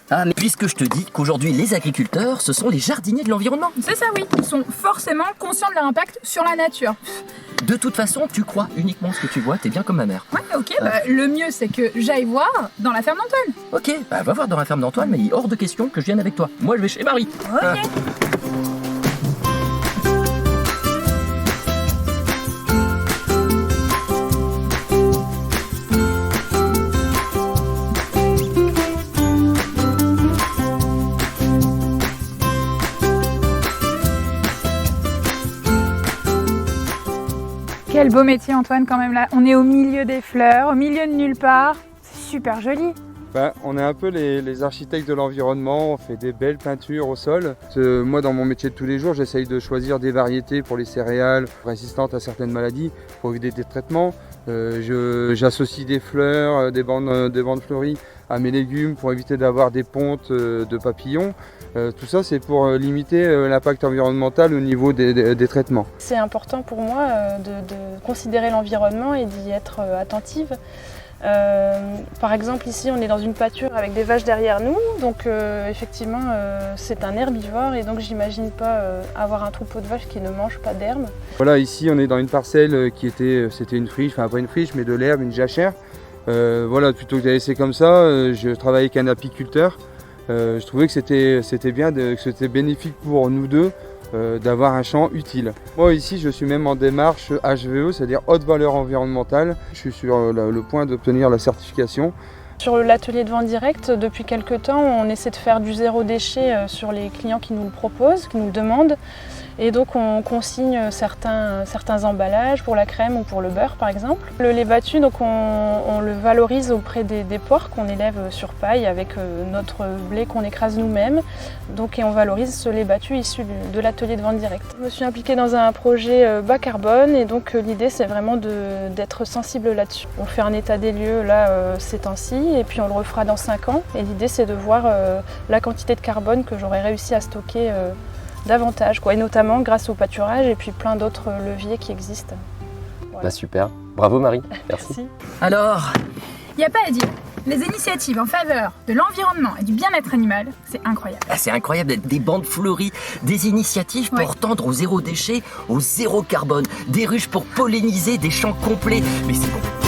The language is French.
Ah, mais puisque je te dis qu'aujourd'hui les agriculteurs, ce sont les jardiniers de l'environnement. C'est ça, oui. Ils sont forcément conscients de leur impact sur la nature. De toute façon, tu crois uniquement ce que tu vois, t'es bien comme ma mère. Ouais, ok, le mieux c'est que j'aille voir dans la ferme d'Antoine. Ok, bah va voir dans la ferme d'Antoine, mais il est hors de question que je vienne avec toi. Moi je vais chez Marie. Ok. Quel beau métier Antoine quand même là. On est au milieu des fleurs, au milieu de nulle part. C'est super joli. On est un peu les architectes de l'environnement, on fait des belles peintures au sol. Moi dans mon métier de tous les jours, j'essaye de choisir des variétés pour les céréales résistantes à certaines maladies, pour éviter des traitements. J'associe des fleurs, des bandes fleuries à mes légumes pour éviter d'avoir des pontes de papillons. Tout ça c'est pour limiter l'impact environnemental au niveau des traitements. C'est important pour moi de considérer l'environnement et d'y être attentive. Par exemple ici on est dans une pâture avec des vaches derrière nous, donc effectivement c'est un herbivore et donc j'imagine pas avoir un troupeau de vaches qui ne mange pas d'herbe. Voilà, ici on est dans une parcelle c'était une friche, enfin pas une friche mais de l'herbe, une jachère. Voilà, plutôt que de la laisser comme ça, je travaille avec un apiculteur. Je trouvais que c'était bien, que c'était bénéfique pour nous deux d'avoir un champ utile. Moi ici je suis même en démarche HVE, c'est-à-dire haute valeur environnementale. Je suis sur le point d'obtenir la certification. Sur l'atelier de vente directe, depuis quelques temps, on essaie de faire du zéro déchet sur les clients qui nous le proposent, qui nous le demandent. Et donc on consigne certains emballages pour la crème ou pour le beurre par exemple. Le lait battu, donc on le valorise auprès des porcs qu'on élève sur paille avec notre blé qu'on écrase nous-mêmes. Et on valorise ce lait battu issu de l'atelier de vente directe. Je me suis impliquée dans un projet bas carbone et donc l'idée c'est vraiment d'être sensible là-dessus. On fait un état des lieux là ces temps-ci et puis on le refera dans 5 ans. Et l'idée c'est de voir la quantité de carbone que j'aurais réussi à stocker davantage, et notamment grâce au pâturage et puis plein d'autres leviers qui existent. Voilà. Bah super, bravo Marie, merci. Alors, Il n'y a pas à dire, les initiatives en faveur de l'environnement et du bien-être animal, c'est incroyable. c'est incroyable d'être des bandes fleuries, des initiatives pour tendre au zéro déchet, au zéro carbone, des ruches pour polliniser des champs complets. Mais c'est complètement